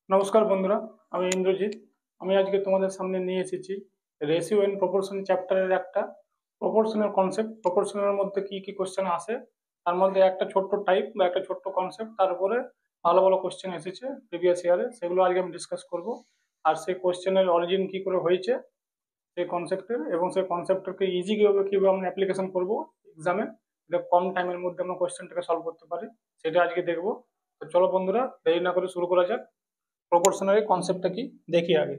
নমস্কার বন্ধুরা, আমি ইন্দ্রজিৎ। আমি আজকে তোমাদের সামনে নিয়ে এসেছি রেশিও এন্ড প্রপোর্শন চ্যাপ্টারের একটা প্রপোর্শনের কনসেপ্ট। প্রপোর্শনের মধ্যে কি কি কোশ্চেন আসে, তার মধ্যে একটা ছোট্ট টাইপ বা একটা ছোট্ট কনসেপ্ট, তার উপরে ভালো ভালো কোশ্চেন এসেছে প্রিভিয়াস ইয়ারে, সেগুলো আজকে আমি ডিসকাস করব। আর সেই কোশ্চেনের অরিজিন কি করে হয়েছে সেই কনসেপ্টের, এবং সেই কনসেপ্টটাকে ইজি কিভাবে আমরা অ্যাপ্লিকেশন করব এক্সামে, এটা কম টাইমের মধ্যে আমরা কোশ্চেনটাকে সলভ করতে পারি, সেটা আজকে দেখবো। তো চলো বন্ধুরা, দেরি না করে শুরু করা যাক। প্রপোর্শনাল কনসেপ্টটা কি দেখি আগে।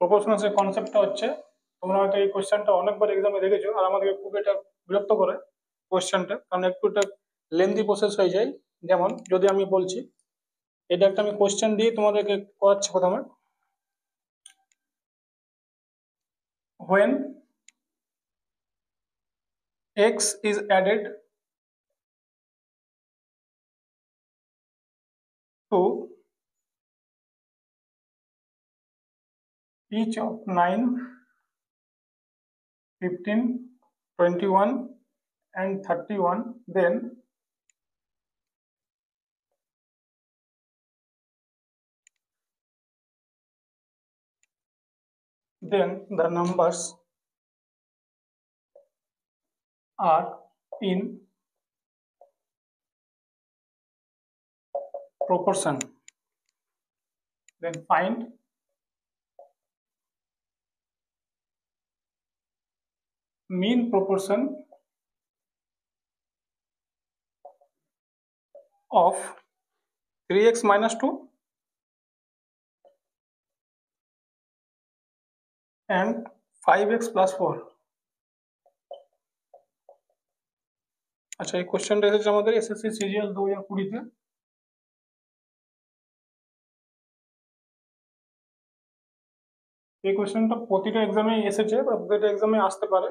প্রপোর্শনাল কনসেপ্টটা হচ্ছে, তোমরা হয়তো এই কোশ্চেনটা অনেকবার এক্সামে দেখেছো, আর আমাদেরকে খুব এটা বিরক্ত করে কোশ্চেনটা, কারণ একটু এটা লেন্দি প্রসেস হয়ে যায়। যেমন যদি আমি বলছি, এটা একটা আমি কোশ্চেন দিয়ে তোমাদেরকে করাচ্ছি প্রথমে। when x is added to each of 9, 15, 21 and 31, then the numbers are in proportion. Then find mean proportion of 3x minus 2 and 5x plus 4. আচ্ছা, এই কোশ্চেনটা এসেছে আমাদের এসএসসি সিরিয়াল 2020-তে। এই কোশ্চেনটা প্রতিটা এক্সামে এসেছে বা প্রতিটা এক্সামে আসতে পারে,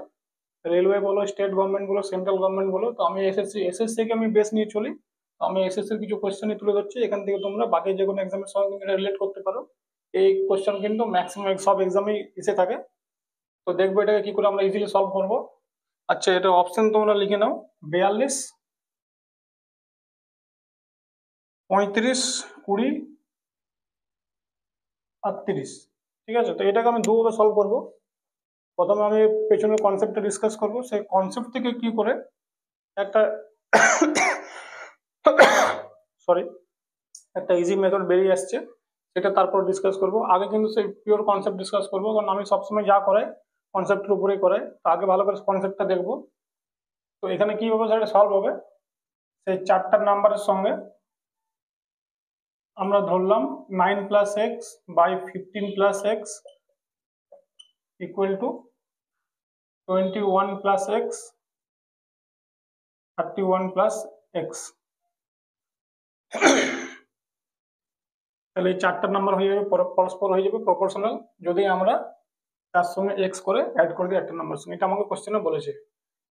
রেলওয়ে বলো, স্টেট গভর্নমেন্ট বলো, সেন্ট্রাল গভর্নমেন্ট বলো। তো আমি এসএসসি কে আমি বেস নিয়ে চলি, তো আমি এসএসসির কিছু কোশ্চেনই তুলে ধরছি, এখান থেকে তোমরা বাকি যে কোনো এক্সামের সঙ্গে রিলেট করতে পারো। এই কোশ্চেন কিন্তু ম্যাক্সিমাম সব এক্সামেই এসে থাকে। তো দেখবো এটাকে কি করে আমরা ইজিলি সলভ করবো। আচ্ছা, এটা অপশন তোমরা লিখে নাও: 42, 35, 20 আর 30। ঠিক আছে, তো এটাকে আমি দুভাবে সলভ করবো। প্রথমে আমি পেছনের কনসেপ্টটা ডিসকাস করব, সেই কনসেপ্ট থেকে কি করে একটা সরি একটা ইজি মেথড বেরিয়ে আসছে, সেটা তারপর ডিসকাস করব। আগে কিন্তু সেই পিওর কনসেপ্ট ডিসকাস করবো, কারণ আমি সবসময় যা করাই কনসেপ্টের উপরেই করাই। তো আগে ভালো করে কনসেপ্টটা দেখবো। তো এখানে কি হবে, সেটা সলভ হবে সেই চারটা নাম্বারের সঙ্গে। আমরা ধরলাম 9 plus x by 15 plus x equal to 21 plus x 31 plus x. তাহলে এই চারটা নাম্বার হয়ে যাবে পরস্পর হয়ে যাবে প্রপোর্শনাল, যদি আমরা তার সঙ্গে এক্স করে অ্যাড করে দিই একটা নাম্বার সঙ্গে। এটা আমাকে কোশ্চেনে বলেছে।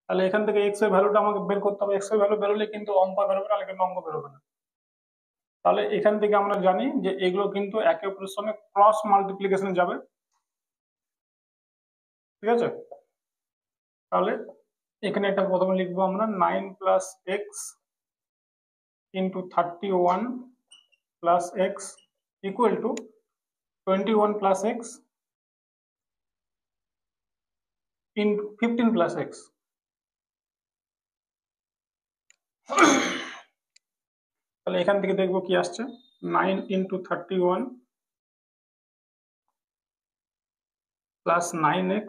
তাহলে এখান থেকে এক্স এর ভ্যালুটা আমাকে বের করতে হবে। এক্স এর ভ্যালু বেরোলে কিন্তু অঙ্ক বেরোবে, নাহলে কিন্তু অঙ্ক বেরোবে না। তাহলে এখান থেকে আমরা জানি যে এগুলো কিন্তু একে অপরের সঙ্গে ক্রস মাল্টিপ্লিকেশনে যাবে। ঠিক আছে, তাহলে এখানে এটা প্রথমে লিখবো আমরা 9 plus X into 31 plus x equal to 21 plus X into 15 plus x. তাহলে এখান থেকে দেখবো কি আসছে, 9 into 31 plus 9x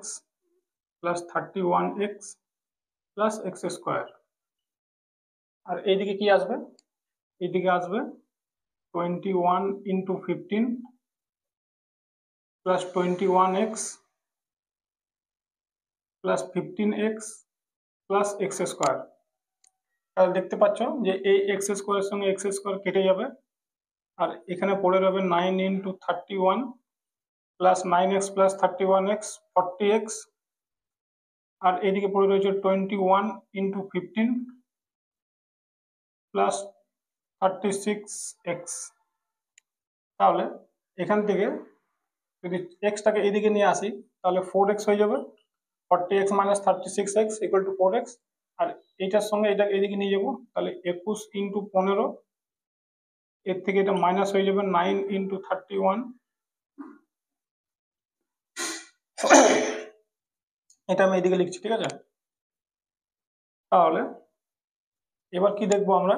plus 31x plus X square. আর এইদিকে কি আসবে, এইদিকে আসবে 21 into 15 plus 21x plus 15x plus X square. তাহলে দেখতে পাচ্ছ যে এই এক্স স্কোয়ারের সঙ্গে এক্স স্কোয়ার কেটে যাবে, আর এখানে পড়ে রবে 9 into 31 plus 9x plus 31x 40x, আর এদিকে পড়ে রয়েছে 21 ইন্টু 15 প্লাস 36x। তাহলে এখান থেকে যদি এক্সটাকে এদিকে নিয়ে আসি, তাহলে 4x হয়ে যাবে। 40x minus 36x equal to 4x। আর এইটার সঙ্গে এটা এদিকে নিয়ে যাবো, তাহলে 21 ইন্টু 15 এর থেকে এটা মাইনাস হয়ে যাবে 9 ইন্টু 31। এটা আমি এদিকে লিখছি, ঠিক আছে। তাহলে এবার কি দেখবো আমরা,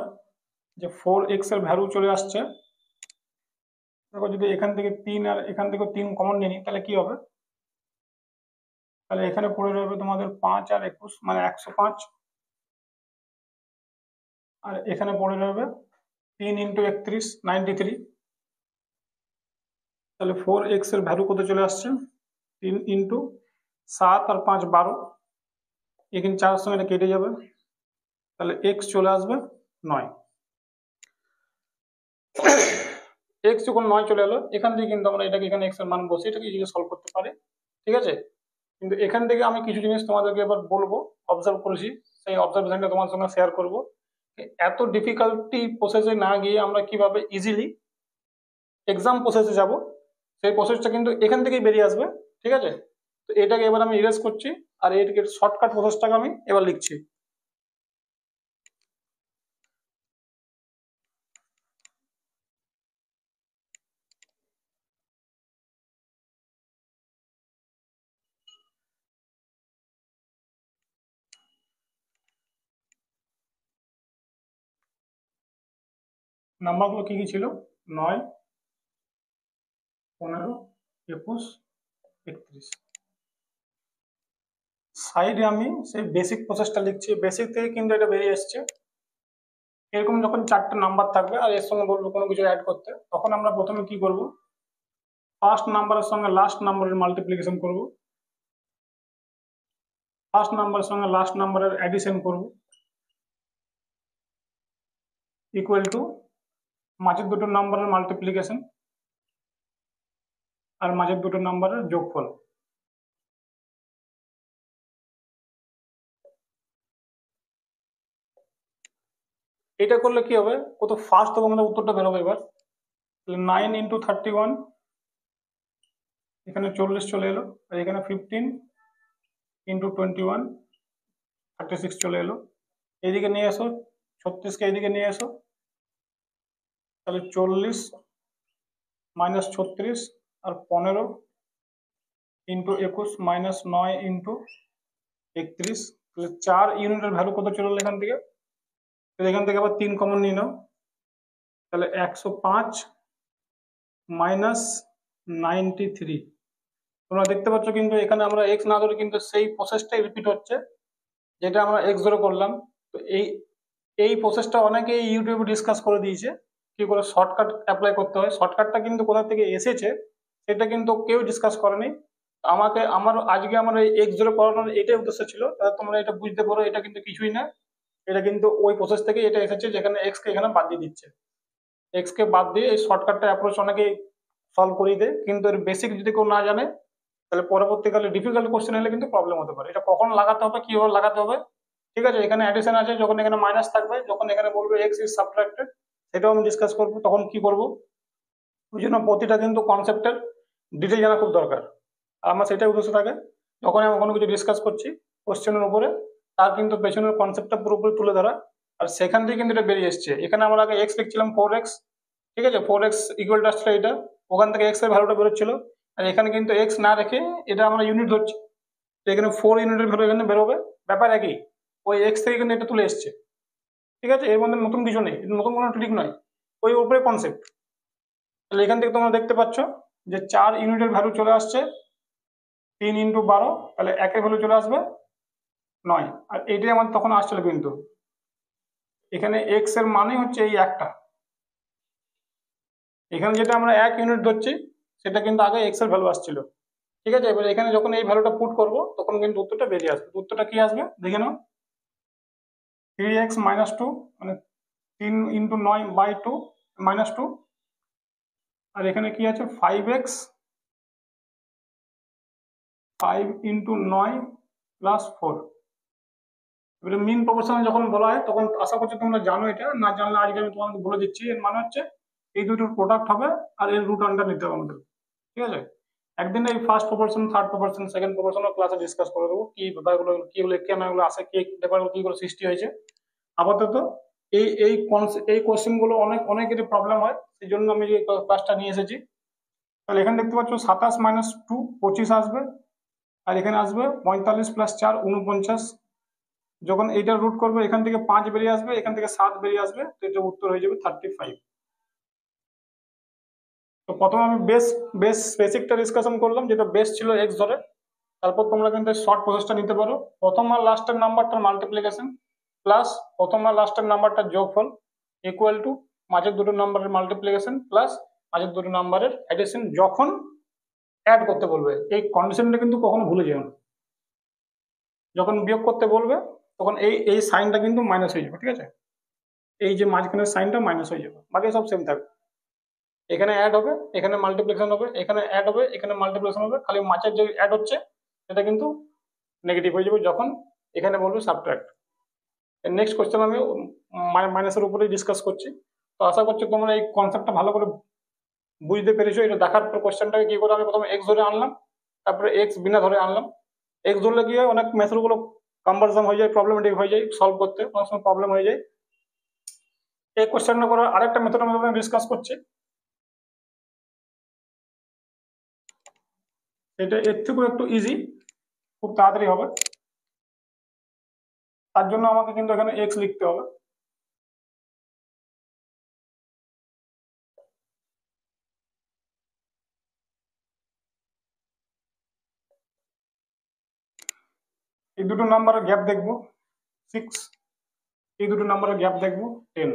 যে 4x এর ভ্যালু চলে আসছে। দেখো যদি এখান থেকে 3 আর এখান থেকে 3 কমন নিয়ে নিই তাহলে কি হবে, তাহলে এখানে পড়ে রইবে তোমাদের 5 আর 21 মানে 105, আর এখানে পড়ে রইবে 3 ইন্টু 31 93। তাহলে 4x এর ভ্যালু কত চলে আসছে, 3 ইন্টু 7 আর 5 12, এখানে 4 সঙ্গে এটা কেটে যাবে, তাহলে x চলে আসবে 9। x যখন 9 চলে এলো, এখান থেকে কিন্তু আমরা এটাকে এখানে x এর মান বসে এটাকে ইজিলি সলভ করতে পারি, ঠিক আছে। কিন্তু এখান থেকে আমি কিছু জিনিস তোমাদেরকে এবার বলবো, অবজার্ভ করেছি, সেই অবজারভেশনটা তোমার সঙ্গে শেয়ার করব। এত ডিফিকাল্টি প্রসেসে না গিয়ে আমরা কিভাবে ইজিলি এক্সাম প্রসেসে যাব, সেই প্রসেসটা কিন্তু এখান থেকেই বেরিয়ে আসবে, ঠিক আছে। তো এটাকে এবার আমি ইরেজ করছি, আর এটাকে শর্টকাট প্রসেসটাকে আমি এবার লিখছি। নাম্বারগুলো কি কি ছিল, 9, 15, 21, 31। সাইডে আমি সেই বেসিক প্রসেসটা লিখছি, বেসিক থেকে কিন্তু এটা বেরিয়ে এসছে। এরকম যখন 4টা নাম্বার থাকবে আর এর সঙ্গে বলবো কোনো কিছু অ্যাড করতে, তখন আমরা প্রথমে কি করব, ফার্স্ট নাম্বারের সঙ্গে লাস্ট নাম্বারের মাল্টিপ্লিকেশন করব, ফার্স্ট নাম্বারের সঙ্গে লাস্ট নাম্বারের অ্যাডিশন করব, ইকুয়াল টু মাঝের দুটো নাম্বারের মাল্টিপ্লিকেশন আর মাঝের দুটো নাম্বারের যোগফল। এটা করলে কি হবে, কত ফার্স্ট হবে আমাদের উত্তরটা বেরোবে। এবার 9 ইন্টু 31, এখানে 40 চলে এলো, আর এখানে 15 ইন্টু 21 36 চলে এলো। এইদিকে নিয়ে এসো, 36কে এইদিকে নিয়ে এসো, তাহলে 40 মাইনাস 36 আর 15 ইন্টু 21 মাইনাস 9 ইন্টু 31, তাহলে 4 ইউনিটের ভ্যালু কত চলে এলো এখান থেকে, এখান থেকে আবার 3 কমন নিয়ে নাও, তাহলে 105 মাইনাস 93। তোমরা দেখতে পাচ্ছ কিন্তু এখানে আমরা এক্স না ধরে কিন্তু সেই প্রসেসটাই রিপিট হচ্ছে যেটা আমরা এক্স ধরে করলাম। তো এই প্রসেসটা অনেকেই ইউটিউবে ডিসকাস করে দিয়েছে কি করে শর্টকাট অ্যাপ্লাই করতে হয়। শর্টকাটটা কিন্তু কোথা থেকে এসেছে সেটা কিন্তু কেউ ডিসকাস করেনি। আজকে আমার এই এক্স ধরে করানোর এটাই উদ্দেশ্য ছিল, তাহলে তোমরা এটা বুঝতে পারো এটা কিন্তু কিছুই না, এটা কিন্তু ওই প্রসেস থেকে এটা এসেছে যেখানে এক্স কে এখানে বাদ দিয়ে দিচ্ছে। এক্স কে বাদ দিয়ে এই শর্টকাটটা অ্যাপ্রোচ অনেকেই সলভ করিয়ে দেয়, কিন্তু এর বেসিক যদি কেউ না জানে তাহলে পরবর্তীকালে ডিফিকাল্ট কোশ্চেন হলে কিন্তু প্রবলেম হতে পারে। এটা কখন লাগাতে হবে, কিভাবে লাগাতে হবে, ঠিক আছে। এখানে অ্যাডিশন আছে, যখন এখানে মাইনাস থাকবে, যখন এখানে বলবে এক্স ইজ সাবট্রাক্টেড, সেটাও আমি ডিসকাস করবো তখন কি করব। ওই জন্য প্রতিটা কিন্তু কনসেপ্টের ডিটেল জানা খুব দরকার। আর আমার সেটাই উদ্দেশ্য থাকে যখন আমি কোনো কিছু ডিসকাস করছি কোশ্চেনের উপরে, তার কিন্তু পেছনের কনসেপ্টটা পুরোপুরি তুলে ধরা। আর সেখান থেকে কিন্তু এটা বেরিয়ে এসছে। এখানে আমরা আগে এক্স লিখছিলাম 4x, ঠিক আছে, 4x ইকুয়াল টু আসলে এটা, ওখান থেকে এক্স এর ভ্যালুটা বেরোচ্ছিল। আর এখানে কিন্তু এক্স না রেখে এটা আমরা ইউনিট ধরছি, তো এখানে 4 ইউনিটের ভ্যালু এখানে বেরোবে, ব্যাপার একই, ওই এক্স থেকে কিন্তু এটা তুলে এসছে, ঠিক আছে। এর মধ্যে নতুন কিছু নেই, নতুন কোনো ট্রিক নয়, ওই উপরে কনসেপ্ট। তাহলে এখান থেকে তোমরা দেখতে পাচ্ছ যে 4 ইউনিটের ভ্যালু চলে আসছে, 3 ইন্টু 12, তাহলে একের ভ্যালু চলে আসবে 9। আর এইটাই আমার তখন আসছিল, কিন্তু এখানে এক্স এর মানে হচ্ছে এই একটা, এখানে যেটা আমরা 1 ইউনিট ধরছি সেটা কিন্তু আগে এক্স এর ভ্যালু আসছিল, ঠিক আছে। এবার এখানে যখন এই ভ্যালুটা পুট করব তখন কিন্তু উত্তরটা বেরিয়ে আসবে। উত্তরটা কি আসবে দেখে নাও, 3x মাইনাস 2 মানে 3 ইন্টু 9/2 মাইনাস 2, আর এখানে কি আছে 5x 5 ইন্টু 9 প্লাস 4। এবারে মিন প্রপোর্শনাল যখন বলা হয় তখন আশা করছি তোমরা জানো, এটা না জানলে আজকে আমি তোমাদের বলে দিচ্ছি। এর মানে হচ্ছে এই দুটোর প্রোডাক্ট হবে আর এর রুট আন্ডার নিতে হবে আমাদের, ঠিক আছে। একদিন এই first proportion, third proportion, second proportional ক্লাসে ডিসকাস করে দেবো কি ব্যাপারগুলো, কি হলো কেন এগুলো আসে, কি ব্যাপারগুলো কি করে সৃষ্টি হয়েছে। আপাতত এই কোশ্চেন গুলো অনেকেরই প্রবলেম হয়, সেই জন্য আমি এই ক্লাসটা নিয়ে এসেছি। তাহলে এখানে দেখতে পাচ্ছ 27 - 2 25 আসবে, আর এখানে আসবে 45 + 4 49। যখন এইটা রুট করবে এখান থেকে 5 বেরিয়ে আসবে, এখান থেকে 7 বেরিয়ে আসবে, তো এটা উত্তর হয়ে যাবে 35। তো প্রথমে আমি বেসিকটা ডিসকাশন করলাম, যেটা বেস ছিল এক্স ধরে। তারপর তোমরা কিন্তু শর্ট প্রসেসটা নিতে পারো, প্রথম আর লাস্টের নাম্বারটার মাল্টিপ্লিকেশন প্লাস প্রথম আর লাস্টের নাম্বারটার যোগফল ইকুয়াল টু মাঝের দুটো নাম্বারের মাল্টিপ্লিকেশন প্লাস মাঝের দুটো নাম্বারের অ্যাডিশন যখন অ্যাড করতে বলবে। এই কন্ডিশনটা কিন্তু কখনো ভুলে যেও না, যখন বিয়োগ করতে বলবে তখন এই এই সাইনটা কিন্তু মাইনাস হয়ে যাবে, ঠিক আছে? এই যে মাঝখানের সাইনটা মাইনাস হয়ে যাবে, বাকি সব সেম থাকবে। এখানে অ্যাড হবে, এখানে মাল্টিপ্লিকেশন হবে, এখানে অ্যাড হবে, এখানে মাল্টিপ্লিকেশন হবে, খালি মাঝের যে অ্যাড হচ্ছে সেটা কিন্তু নেগেটিভ হয়ে যাবে যখন এখানে বলবে সাবট্রাক্ট। নেক্সট কোশ্চেন আমি মাইনাসের উপরেই ডিসকাস করছি। তো আশা করছি তোমরা এই কনসেপ্টটা ভালো করে বুঝতে পেরেছো। এটা দেখার পর কোশ্চেনটাকে কি করে আমি প্রথমে এক্স ধরে আনলাম, তারপরে এক্স বিনা ধরে আনলাম। এক্স ধরলে কি হয়, অনেক মেথড গুলো কনভার্সন হয়ে যায়, প্রবলেমেটিক হয়ে যায়, সলভ করতে অনেক সময় প্রবলেম হয়ে যায়। এই কোশ্চেনটা করার আরেকটা মেথড আমি ডিসকাস করছি, এটা এর থেকেও একটু ইজি, খুব তাড়াতাড়ি হবে। তার জন্য আমাকে কিন্তু এখানে এক্স লিখতে হবে। এই দুটো নাম্বারের গ্যাপ দেখবো 6, এই দুটো নাম্বারের গ্যাপ দেখবো 10,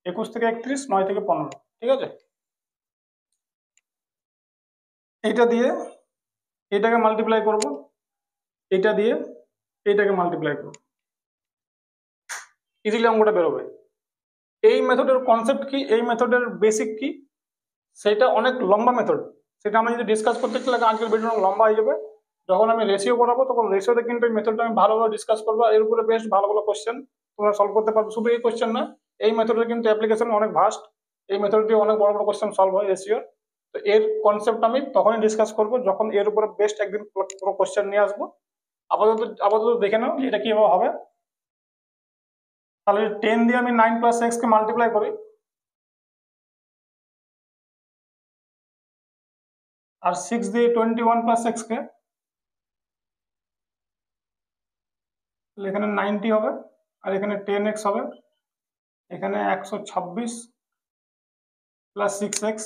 21 থেকে 31, 9 থেকে 15, ঠিক আছে? এইটা দিয়ে এটাকে মাল্টিপ্লাই করব, এটা দিয়ে এটাকে মাল্টিপ্লাই করব, ইজিলি অঙ্কটা বেরোবে। এই মেথডের কনসেপ্ট কি, এই মেথডের বেসিক কি, সেটা অনেক লম্বা মেথড, সেটা আমি যদি ডিসকাস করতে চাই আজকের ভিডিও লম্বা হয়ে যাবে। যখন আমি রেশিও করাবো তখন রেশিওতে কিন্তু এই মেথডটা আমি ভালোভাবে ডিসকাস করবো, এর উপরে বেশ ভালো ভালো কোশ্চেন তোমরা সলভ করতে পারবে। শুধু এই কোশ্চেন না, এই মেথডের কিন্তু অ্যাপ্লিকেশন অনেক ভাস্ট, এই মেথড দিয়ে অনেক বড় বড় কোশ্চেন সলভ হয় রেশিওর। তো এর কনসেপ্ট আমি তখনই ডিসকাস করবো যখন এর উপরে বেস্ট একদিন পুরো কোশ্চেন নিয়ে আসবো। আপাতত আপাতত দেখে নাও এটা কিভাবে হবে। তাহলে 10 দিয়ে আমি 9 + x কে মাল্টিপ্লাই করি, আর 6 দিয়ে 21 + x কে, এখানে 90 হবে, আর এখানে 10x হবে, এখানে 126 + 6x,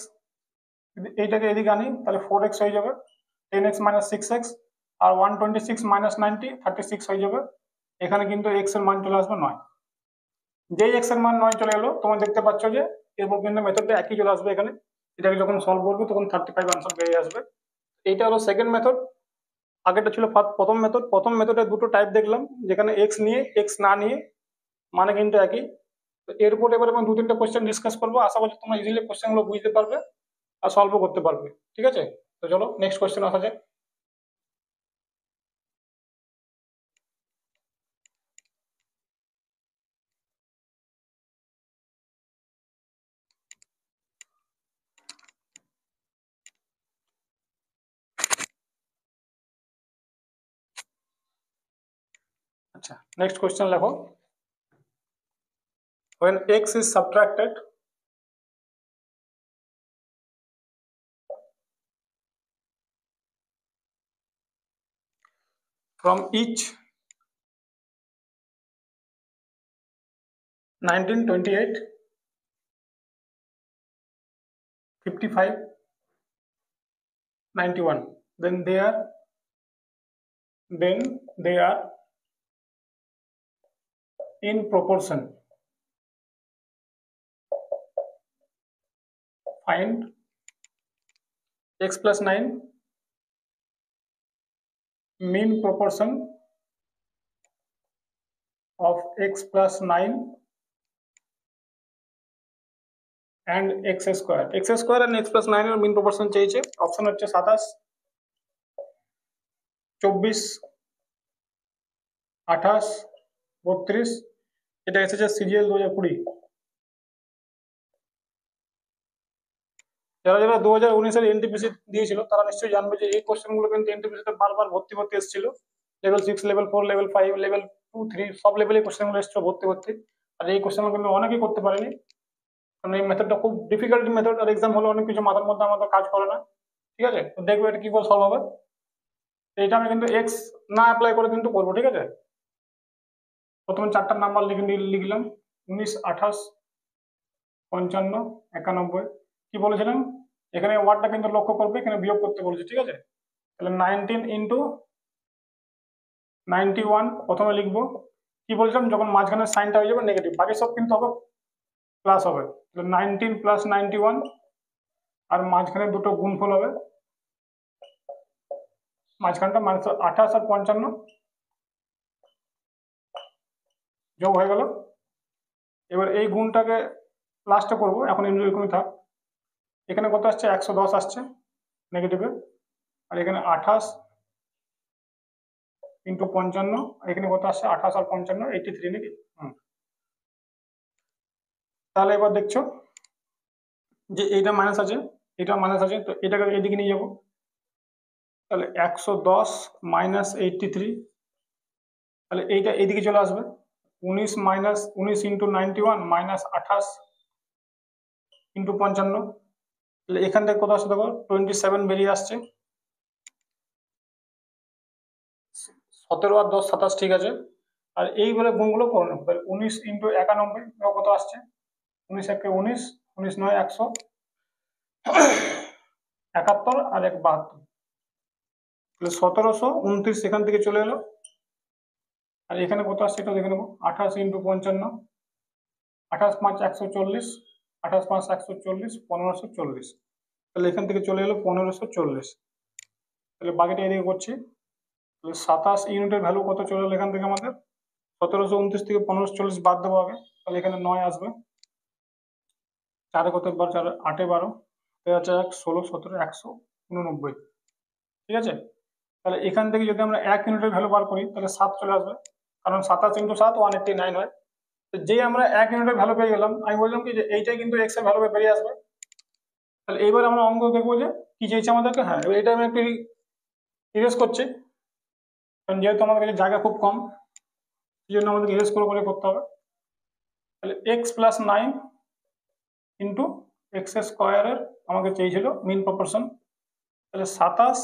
এইটাকে এদিকে আনি তাহলে 4x হয়ে যাবে, 10x - 6x, আর 126 - 90 36 হয়ে যাবে। এখানে কিন্তু x এর মান চলে আসবে 9। যেই x এর মান 9 চলে এলো, তোমরা দেখতে পাচ্ছ যে এরপর কিন্তু মেথডটা একই চলে আসবে এখানে। এটাকে যখন সলভ করবে তখন 35 আনসার বেরিয়ে আসবে। এইটা হলো সেকেন্ড মেথড, আগেটা ছিল প্রথম মেথড। প্রথম মেথডের দুটো টাইপ দেখলাম, যেখানে এক্স নিয়ে এক্স না নিয়ে, মানে কিন্তু একই। তো এর উপর এবার আমি 2-3টা কোশ্চেন ডিসকাস করবো, আশা করছি তোমরা ইজিলি কোশ্চেনগুলো বুঝতে পারবে আর সলভও করতে পারবে, ঠিক আছে? তো চলো নেক্সট কোশ্চেন আসা যাক। আচ্ছা, নেক্সট কোশ্চেন লেখো, when x is subtracted from each 19, 28, 55, 91, then they are in proportion. Find x plus 9 mean proportion of x plus 9 and x square. x square and x plus 9 এর mean proportion চেয়েছে। Option হচ্ছে 27, 24, 28, 32। এটা এসেছে CGL 2020। যারা যারা 2019-এর NTPC দিয়েছিল তারা নিশ্চয়ই জানবে যে এই কোশ্চেন গুলো কিন্তু এনটিপিসিতে বারবার ভর্তি এসেছিল। লেভেল 6, লেভেল 4, লেভেল 5, লেভেল 2, 3 সব লেভেলে কোশ্চেন গুলো এসেছিল ভর্তি। আর এই কোশ্চেন কিন্তু অনেকেই করতে পারেনি, কারণ এই মেথডটা খুব ডিফিকাল্ট মেথড, আর এক্সাম হলে অনেক কিছু মাথার মধ্যে আমাদের কাজ করে না। ঠিক আছে, তো দেখবো এটা কি করে সলভ হবে। এটা আমি কিন্তু এক্স না অ্যাপ্লাই করে কিন্তু করবো। ঠিক আছে, প্রথমে চারটার নাম্বার লিখলাম 19, 28, 55, 91। কি বলেছিলাম এখানে ওয়ার্ডটা কিন্তু লক্ষ্য করবে, এখানে বিয়োগ করতে বলেছে। ঠিক আছে, তাহলে 19 ইন্টু 91 প্রথমে লিখবো। কি বলছিলাম, যখন মাঝখানে সাইনটা হয়ে যাবে নেগেটিভ, বাকি সব কিন্তু হবে প্লাস হবে। তাহলে 19 প্লাস 91, আর মাঝখানে দুটো গুণফল হবে, মাঝখানটা মাইনাস 28 আর 55 যোগ হয়ে গেল। এবার এই গুণটাকে লাস্টে করবো, এখন এরকমই থাক। এখানে কত আসছে, 110 আসছে নেগেটিভে, আর এখানে 28 ইন্টু 55, এখানে কত আসছে 28 আর 55, 83 নাকি। তাহলে এবার দেখছো যে এইটা মাইনাস আছে, এটা মাইনাস আছে, তো এটাকে এদিকে নিয়ে যাবো। তাহলে 110 মাইনাস 83, তাহলে এইটা এদিকে চলে আসবে। 19 মাইনাস 19 ইন্টু 91 মাইনাস 28 ইন্টু 55, তাহলে এখান থেকে কত আসছে দেখো 27 বেরিয়ে আসছে। 17 আর 10 27, ঠিক আছে। আর এইবারে গুণগুলো করে নেবো। তাহলে 19 ইন্টু 91 কত আসছে, 19 একে 19, 19 9 171 আর 1 72, তাহলে 1729 এখান থেকে চলে এলো। আর এখানে কত আসছে এটা দেখে নেবো, 28 ইন্টু 55, 28 5 140, 28 5 140, 1540, তাহলে এখান থেকে চলে এলো 1540। তাহলে বাকিটা এদিকে করছি। তাহলে 27 ইউনিটের ভ্যালু কত চলে এলো এখান থেকে আমাদের, 1729 থেকে 1540 বাদ দেবো আগে, তাহলে এখানে 9 আসবে। 4 কত, 4 8 12, 1 16 17 189। ঠিক আছে, তাহলে এখান থেকে যদি আমরা 1 ইউনিটের ভ্যালু বার করি তাহলে 7 চলে আসবে, কারণ 27 ইন্টু 7 189 হয়। তো যেই আমরা 1 ইউনিটের ভ্যালু পেয়ে গেলাম, আমি বললাম কি যে এইটাই কিন্তু এক্স এর ভ্যালু বেরিয়ে আসবে। তাহলে এইবার আমরা অঙ্ক দেখবো যে কি চাইছে আমাদেরকে। হ্যাঁ, এটা আমি একটু ইরেজ করছি, কারণ যেহেতু আমাদের কাছে জায়গা খুব কম, সেই জন্য আমাদেরকে ইরেজ করে করে করতে হবে। তাহলে এক্স প্লাস 9 ইন্টু এক্স স্কোয়ারের আমাকে চেয়েছিল মিন প্রপোর্শন। তাহলে 27,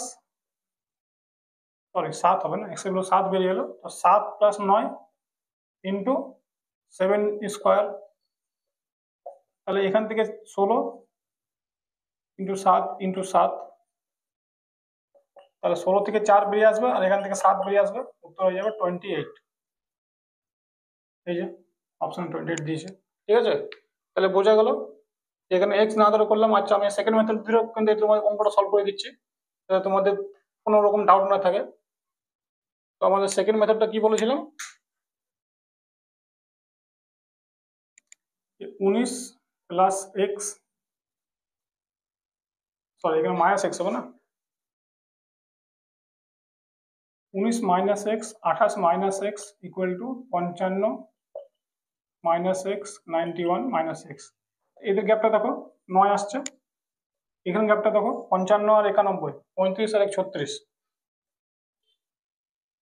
সরি 7 হবে না, এক্স এর 7 বেরিয়ে এলো, তো 7 প্লাস 9 ইন্টু 7 স্কোয়ার, তাহলে এখান থেকে 16 ইন্টু 7 ইন্টু 7, তাহলে 16 থেকে 4 বেরিয়ে আসবে, আর এখান থেকে 7 বেরিয়ে আসবে, উত্তর হয়ে যাবে 28। এই যে অপশন 28 দিয়েছে। ঠিক আছে, তাহলে বোঝা গেল এখানে এক্স না ধরে করলাম। আচ্ছা, আমি সেকেন্ড মেথড দিয়েও কিন্তু তোমাদের অঙ্কটা সলভ করে দিচ্ছি, যাতে তোমাদের কোনো রকম ডাউট না থাকে। তো আমাদের সেকেন্ড মেথডটা কি বলেছিলাম, 19 প্লাস এক্স, সরি এখানে মাইনাস এক্স হবে না, 19 minus x 28 minus x equal two 55 minus x 91 minus x. এদের গ্যাপটা দেখো 9 আসছে, এখানে গ্যাপটা দেখো 55 আর 91, 35 আর 1 36,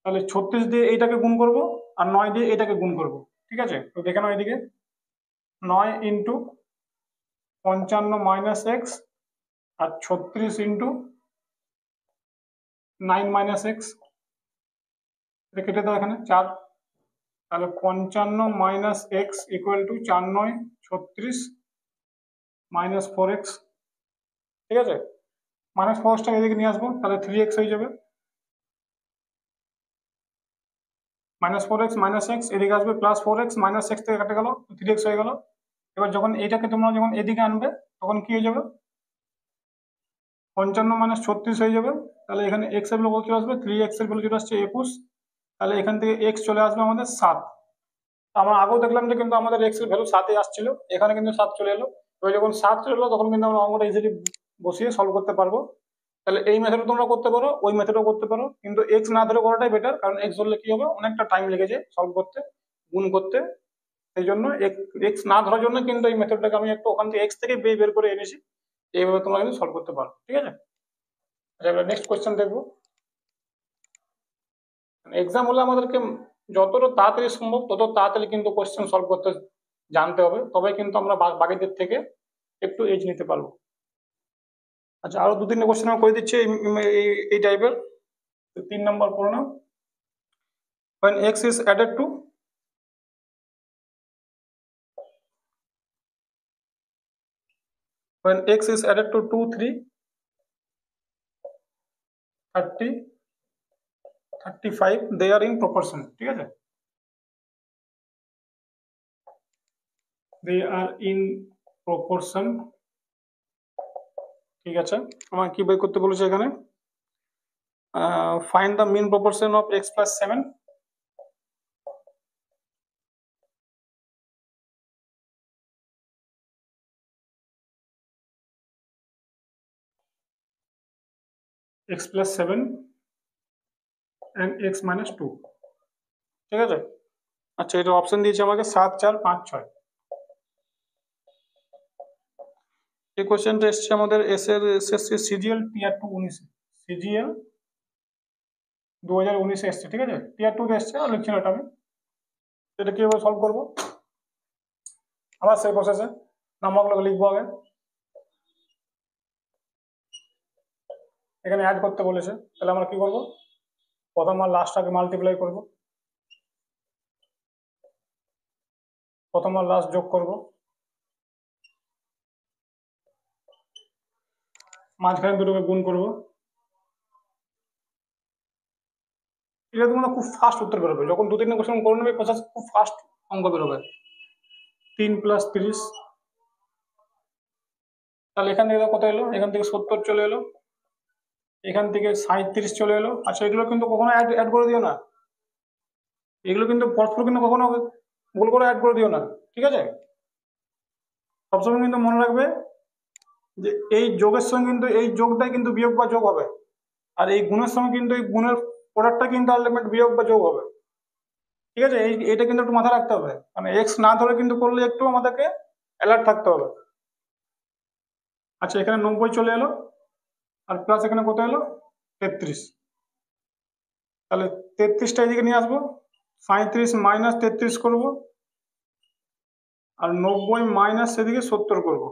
তাহলে 36 দিয়ে এইটাকে গুণ করব, আর 9 দিয়ে এটাকে গুণ করব। ঠিক আছে, তো দেখে নাও এদিকে 9 ইন্টু 55 মাইনাস এক্স আর 36 ইন্টু 9 মাইনাস এক্স, এটা কেটে দাও এখানে 4, তাহলে 55 minus x equal two 4 9 36 minus 4x। ঠিক আছে, মাইনাস 4টা এদিকে নিয়ে আসবো, তাহলে 3x হয়ে যাবে, মাইনাস 4x মাইনাস এক্স এদিকে আসবে, প্লাস 4x মাইনাস এক্স থেকে কেটে গেল, 3x হয়ে গেল। এবার যখন এইটাকে তোমরা যখন এদিকে আনবে তখন কি হয়ে যাবে, 55 মাইনাস 36 হয়ে যাবে, তাহলে এখানে এক্স এর ভ্যালু কত চলে আসবে, 3x এর ভ্যালু চলে আসছে 21, তাহলে এখান থেকে এক্স চলে আসবে আমাদের 7। আমরা আগেও দেখলাম যে কিন্তু আমাদের এক্স এর ভ্যালু 7 আসছিল, এখানে কিন্তু 7 চলে এলো। এবার যখন 7 চলে এলো তখন কিন্তু আমরা অঙ্কটা ইজিলি বসিয়ে সলভ করতে পারবো। তাহলে এই মেথডে তোমরা করতে পারো, ওই মেথডেও করতে পারো, কিন্তু এক্স না ধরে করাটাই বেটার, কারণ এক্স ধরলে কি হবে, অনেকটা টাইম লেগে যায় সলভ করতে, গুণ করতে। সেই জন্য এক্স না ধরার জন্য কিন্তু এই মেথডটাকে আমি একটু ওখান থেকে এক্স থেকে বের করে এনেছি, এইভাবে তোমরা কিন্তু সলভ করতে পারো। ঠিক আছে, আচ্ছা আমরা নেক্সট কোয়েশ্চেন দেখবো। এক্সাম হলে আমাদেরকে যতটা তাড়াতাড়ি সম্ভব তত তাড়াতাড়ি কিন্তু কোয়েশ্চেন সলভ করতে জানতে হবে, তবে কিন্তু আমরা বাকিদের থেকে একটু এজ নিতে পারবো। আচ্ছা, আরো 2-3টে কোশ্চেন আমি করে দিচ্ছি এই টাইপের। 3 নম্বর করে নাও। when x is added to when x is added to 2, 3, 30, 35 they are in proportion, ঠিক আছে, they are in proportion, ঠিক আছে। আমার কি বের করতে বলেছে এখানে, find the mean proportion of x plus 7, x plus 7 and x minus 2, ঠিক আছে। আচ্ছা, এটা অপশন দিয়েছে আমাকে 7, 4, 5, 6। এই কোশ্চেনটা এসছে আমাদের এসএসসি সিজিএল টিয়ার 2 19, সিজিএল 2019 এসছে, ঠিক আছে, টিয়ার 2 এসছে, আর লিখছি না এটা আমি। এটা কিভাবে সলভ করবো, আবার সেই প্রসেসে নাম্বারগুলোকে লিখবো আগে। এখানে অ্যাড করতে বলেছে, তাহলে আমরা কি করবো, প্রথম আর লাস্টটাকে মাল্টিপ্লাই করব, প্রথম আর লাস্ট যোগ করব, মাঝখানে দুটোকে গুণ করব। এটা তোমরা খুব ফাস্ট উত্তর বেরোবে, যখন 2-3টে কোশ্চেন করে নেবে প্রসেস, খুব ফাস্ট অঙ্ক বেরোবে। 3 + 30, তাহলে এখান থেকে কত এলো, এখান থেকে 70 চলে এলো, এখান থেকে 37 চলে এলো। আচ্ছা, এগুলো কিন্তু কখনো অ্যাড করে দিও না, এগুলো কিন্তু পরস্পর কিন্তু কখনো ভুল করে অ্যাড করে দিও না, ঠিক আছে। সবসময় কিন্তু মনে রাখবে যে এই যোগের সঙ্গে কিন্তু এই যোগটাই কিন্তু বিয়োগ বা যোগ হবে, আর এই গুণের সঙ্গে কিন্তু এই গুণের প্রোডাক্টটা কিন্তু আলটিমেট বিয়োগ বা যোগ হবে, ঠিক আছে। এটা কিন্তু একটু মাথায় রাখতে হবে, মানে এক্স না ধরে কিন্তু করলে একটু আমাদেরকে অ্যালার্ট থাকতে হবে। আচ্ছা, এখানে 90 চলে এলো, আর প্লাস এখানে কত এলো, 33, তাহলে 33টা এদিকে নিয়ে আসবো, 37 মাইনাস 33 করব, আর 90 মাইনাস সেদিকে 70 করব।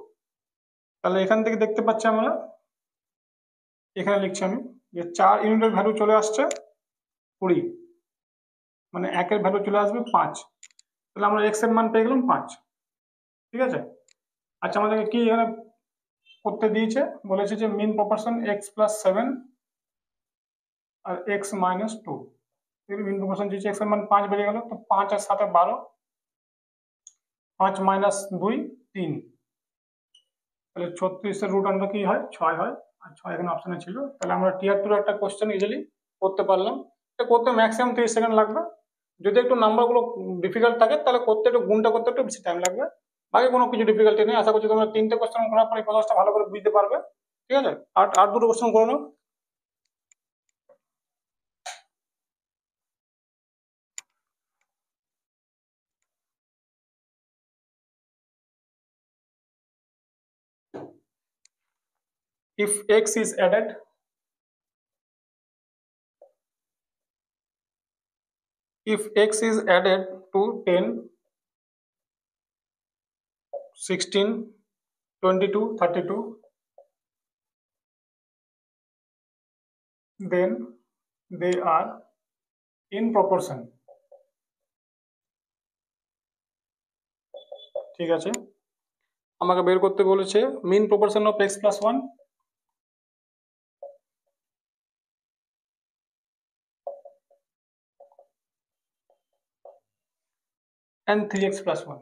তাহলে এখান থেকে দেখতে পাচ্ছি আমরা, এখানে লিখছি আমি যে 4 ইউনিটের ভ্যালু চলে আসছে 20, মানে 1-এর ভ্যালু চলে আসবে 5, তাহলে আমরা এক্স এর মান পেয়ে গেলাম 5, ঠিক আছে। আচ্ছা, আমাদেরকে কি এখানে করতে দিয়েছে, বলেছে যে মিন প্রপোর্শন এক্স প্লাস 7 আর এক্স মাইনাস 2, মিন প্রপোর্শন দিয়েছে, এক্স এর মান 5 বেরিয়ে গেল, তো 5 আর 7 12, 5 মাইনাস 2 3, তাহলে 36-এর রুট আন্ডার কি হয়, 6 হয়, আর 6 এখানে অপশনে ছিল। তাহলে আমরা টিয়ার 2 একটা কোশ্চেন ইজিলি করতে পারলাম। এটা করতে ম্যাক্সিমাম 30 সেকেন্ড লাগবে, যদি একটু নাম্বারগুলো ডিফিকাল্ট থাকে তাহলে করতে একটু গুণটা করতে একটু বেশি টাইম লাগবে, বাকি কোনো কিছু ডিফিকাল্টি নেই। আশা করছি তোমরা 3টে কোশ্চেন করার পরে প্রসেসটা ভালো করে বুঝতে পারবে, ঠিক আছে। আর 2টো কোশ্চেন করে নাও। if x is added to 10, 16, 22, 32, then they are in proportion, ঠিক আছে। আমাকে বের করতে বলেছে মিন proportion of x plus 1 and 3x plus 1।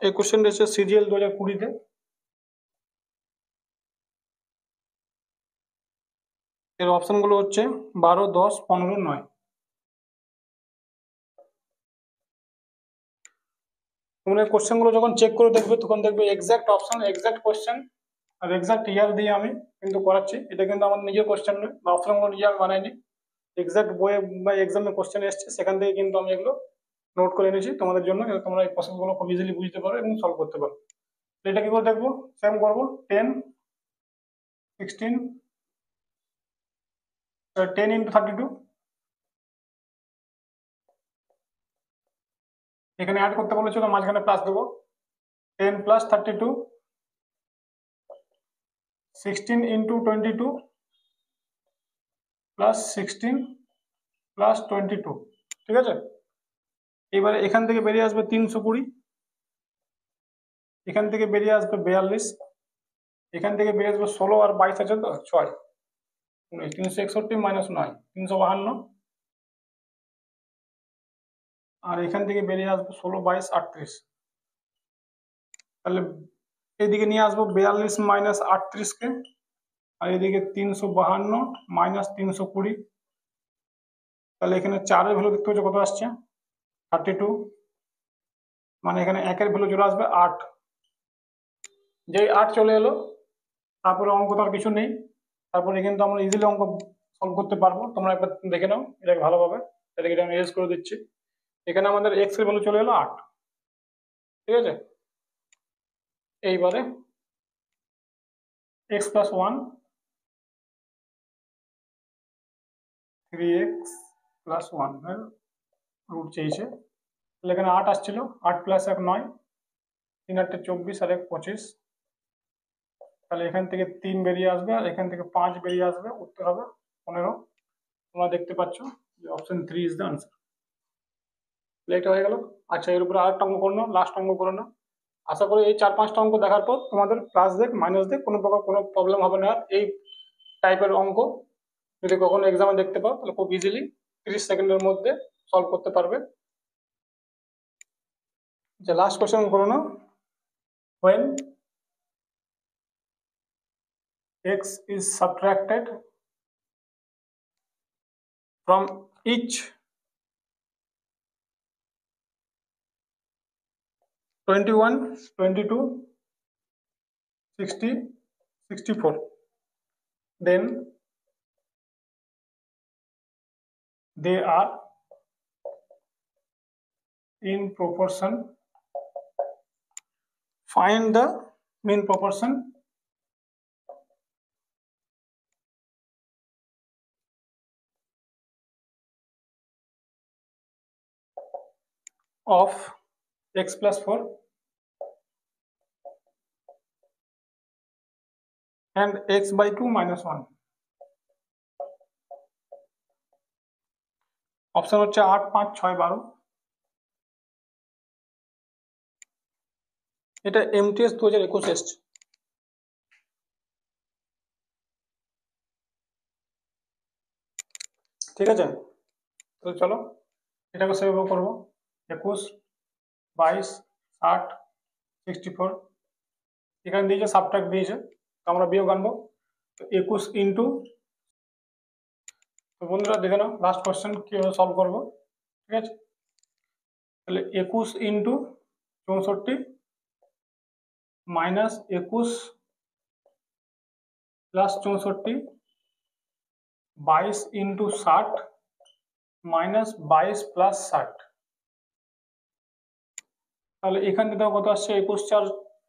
এই কোশ্চেনটা এসেছে সিজিএল 2020-তে। এর অপশনগুলো হচ্ছে 12, 10, 15, 9। তোমরা কোশ্চেনগুলো যখন চেক করে দেখবে তখন দেখবে এক্সাক্ট অপশন, এক্সাক্ট কোশ্চেন আর এক্সাক্ট ইয়ার দিয়ে আমি কিন্তু করাচ্ছি। এটা কিন্তু আমার নিজের কোশ্চেন নয়, বা অপশনগুলো নিজে আমি বানাইনি, এক্সাক্ট বইয়ে বা এক্সামের কোশ্চেন এসছে, সেখান থেকে কিন্তু আমি এগুলো নোট করে এনেছি তোমাদের জন্য, যাতে তোমরা এই প্রসেসগুলো খুব ইজিলি বুঝতে পারো এবং সলভ করতে পারো। এটা কি করে দেখবো, সেম করবো, 10, 16, 10 into 32, এখানে অ্যাড করতে বলেছিল, মাঝখানে প্লাস দেবো। 10 + 32, 16 × 22 + 16 + 22, ঠিক আছে। এবারে এখান থেকে বেরিয়ে আসবে 320, এখান থেকে বেরিয়ে আসবে 42, এখান থেকে বেরিয়ে আসবে 16 আর 22 আছে তো 6, 361 - 9, 352, আর এখান থেকে বেরিয়ে আসবে 16, 22, 38। তাহলে এদিকে নিয়ে আসবো 42 - 38 কে, আর এদিকে 352 - 320। তাহলে এখানে 4 এর ভ্যালু দেখতে পাচ্ছ কত আসছে, 32, মানে এখানে 1 এর ভ্যালু চলে আসবে 8। যেই 8 চলে এলো, তারপরে অঙ্ক তো আর কিছু নেই, তারপরে কিন্তু আমরা ইজিলি অঙ্ক সলভ করতে পারবো। তোমরা একবার দেখে নাও এটাকে ভালোভাবে, এটাকে আমি এরেজ করে দিচ্ছি। এখানে আমাদের এক্স এর ভ্যালু চলে এলো 8, ঠিক আছে। এইবারে x + 1, 3x + 1 এর রুট চেয়েছে। তাহলে এখানে 8 আসছিল, 8 + 1 9, 3 × 8 = 24 আর 1 25। তাহলে এখান থেকে 3 বেরিয়ে আসবে আর এখান থেকে 5 বেরিয়ে আসবে, উত্তর হবে 15। তোমরা দেখতে পাচ্ছ যে অপশন 3 ইজ দ্য আনসার। এটা হয়ে গেল। আচ্ছা, এর উপরে আরেকটা অঙ্ক করে নাও, লাস্ট অঙ্ক করে নাও। আশা করি এই 4-5টা অঙ্ক দেখার পর তোমাদের প্লাস দেখ মাইনাস দেখ কোনো প্রকার কোনো প্রবলেম হবে না। এই টাইপের অঙ্ক যদি কখনো এক্সামে দেখতে পাও তাহলে খুব ইজিলি 30 সেকেন্ডের মধ্যে সলভ করতে পারবে। যে লাস্ট কোশ্চেন করে নাও, when x is subtracted from each 21, 22, 60, 64, then they are in proportion. Find the mean proportion of x + 4 and x/2 - 1। Option হচ্ছে 8, 5, 6, 12। এটা MTS 2021 এসছে, ঠিক আছে। তো চলো এটাকে সেভাবে করবো। 21, 22, 60, 64, এখানে দিয়েছে সাবট্রাক্ট দিয়েছে, তো আমরা বিয়োগ আনবো। তো 21 ইন্টু, তো বন্ধুরা দেখে নাও লাস্ট কোশ্চেন কিভাবে সলভ করবো, ঠিক আছে। তাহলে 21 into 64 minus 21 plus 64, 22 into 60 minus 22 plus 60। তাহলে এখান থেকে কত আসছে, 21 × 4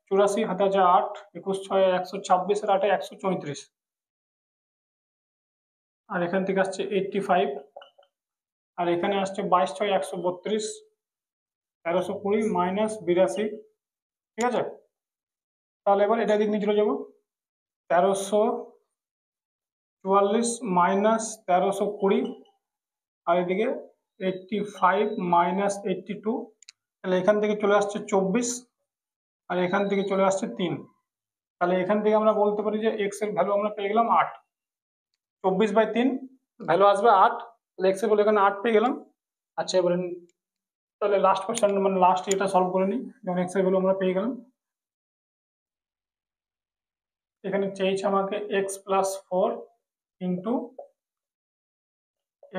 = 84, হাতে আছে 8, 21 × 6 = 126, আর 8 = 134, আর এখান থেকে আসছে 85, আর এখানে আসছে 22 × 6 = 132, 1320 মাইনাস 82, ঠিক আছে। তাহলে এবার এটা দিক নিয়ে চলে যাবো, 1344 মাইনাস 1320, আর এদিকে 85 মাইনাস 82, তাহলে এখান থেকে চলে আসছে 24, আর এখান থেকে চলে আসছে 3। তাহলে এখান থেকে আমরা বলতে পারি যে এক্স এর ভ্যালু আমরা পেয়ে গেলাম 8, 24/3 ভ্যালু আসবে 8, তাহলে এক্স এর ভ্যালু এখানে 8 পেয়ে গেলাম। আচ্ছা, এবারে তাহলে লাস্ট কোশ্চেন মানে লাস্ট এটা সলভ করে নিই। যেমন এক্স এর ভ্যালু আমরা পেয়ে গেলাম, এখানে চেয়েছে আমাকে x + 4 ইন্টু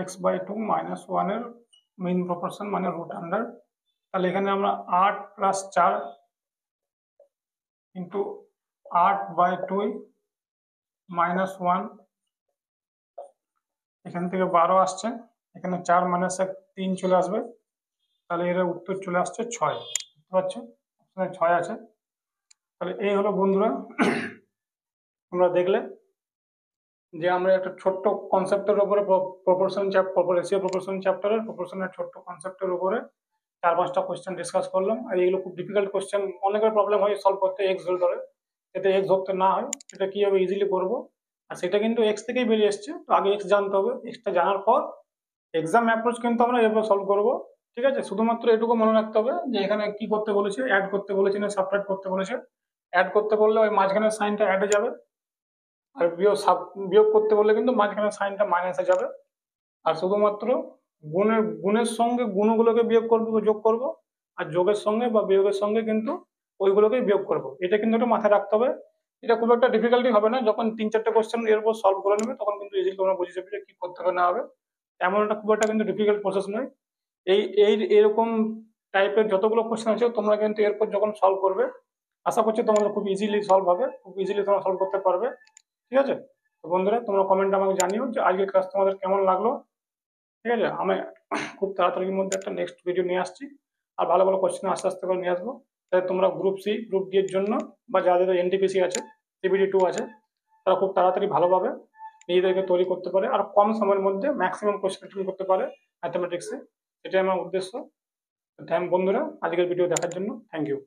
x/2 - 1 এর মেইন প্রপোর্শন মানে √100। তাহলে এখানে আমরা 8 + 4 ইন্টু 8/2 - 1, এখান থেকে 12 আসছে, এখানে 4 - 1 3 চলে আসবে, তাহলে এর উত্তর চলে আসছে 6, বুঝতে পারছো অপশনে 6 আছে। তাহলে এই হলো বন্ধুরা, তোমরা দেখলে যে আমরা একটা ছোট্ট কনসেপ্টের উপরে রেশিও প্রপোর্শন চ্যাপ্টারের প্রপোর্শনের ছোট্ট কনসেপ্টের উপরে 4-5টা কোশ্চেন ডিসকাস করলাম। আর এগুলো খুব ডিফিকাল্ট কোশ্চেন, অনেকের প্রবলেম হয় সলভ করতে এক্স ধরে, যাতে এক্স ধরতে না হয় সেটা কিভাবে ইজিলি করব। আর সেটা কিন্তু এক্স থেকেই বেরিয়ে এসছে, তো আগে এক্স জানতে হবে, এক্সটা জানার পর এক্সাম অ্যাপ্রোচ কিন্তু আমরা এভাবে সলভ করব। ঠিক আছে, শুধুমাত্র এটুকু মনে রাখতে হবে যে এখানে কি করতে বলেছে, অ্যাড করতে বলেছে না সাবট্রাক্ট করতে বলেছে। অ্যাড করতে বললে ওই মাঝখানের সাইনটা অ্যাডে যাবে, আর বিয়োগ করতে বললে কিন্তু মাঝখানের সাইনটা মাইনাসে যাবে। আর শুধুমাত্র গুণের সঙ্গে গুণগুলোকে বিয়োগ করবো, যোগ করব, আর যোগের সঙ্গে বা বিয়োগের সঙ্গে কিন্তু ওইগুলোকে বিয়োগ করব। এটা কিন্তু একটু মাথায় রাখতে হবে। এটা খুব একটা ডিফিকাল্টি হবে না, যখন 3-4টে কোশ্চেন এর উপর সলভ করে নেবে তখন কিন্তু ইজিলি তোমরা বুঝে যাবে যে কি করতে হবে না হবে। এমন একটা খুব একটা কিন্তু ডিফিকাল্ট প্রসেস নয়। এই এই এরকম টাইপের যতগুলো কোশ্চেন আছে তোমরা কিন্তু এরপর যখন সলভ করবে, আশা করছি তোমাদের খুব ইজিলি সলভ হবে, খুব ইজিলি তোমরা সলভ করতে পারবে। ঠিক আছে, তো বন্ধুরা তোমরা কমেন্টে আমাকে জানিও যে আজকের ক্লাস তোমাদের কেমন লাগলো। ঠিক আছে, আমি খুব তাড়াতাড়ির মধ্যে একটা নেক্সট ভিডিও নিয়ে আসছি, আর ভালো ভালো কোশ্চেন আস্তে আস্তে করে নিয়ে আসবো, যাতে তোমরা গ্রুপ সি গ্রুপ ডি এর জন্য বা যাদের এনটিপিসি আছে, সিবিডি 2 আছে, তারা খুব তাড়াতাড়ি ভালোভাবে নিজেদেরকে তৈরি করতে পারে আর কম সময়ের মধ্যে ম্যাক্সিমাম কোশ্চেন অ্যাটেন্ড করতে পারে ম্যাথমেটিক্সে। এটাই আমার উদ্দেশ্য। বন্ধুরা, আজকের ভিডিও দেখার জন্য থ্যাংক ইউ।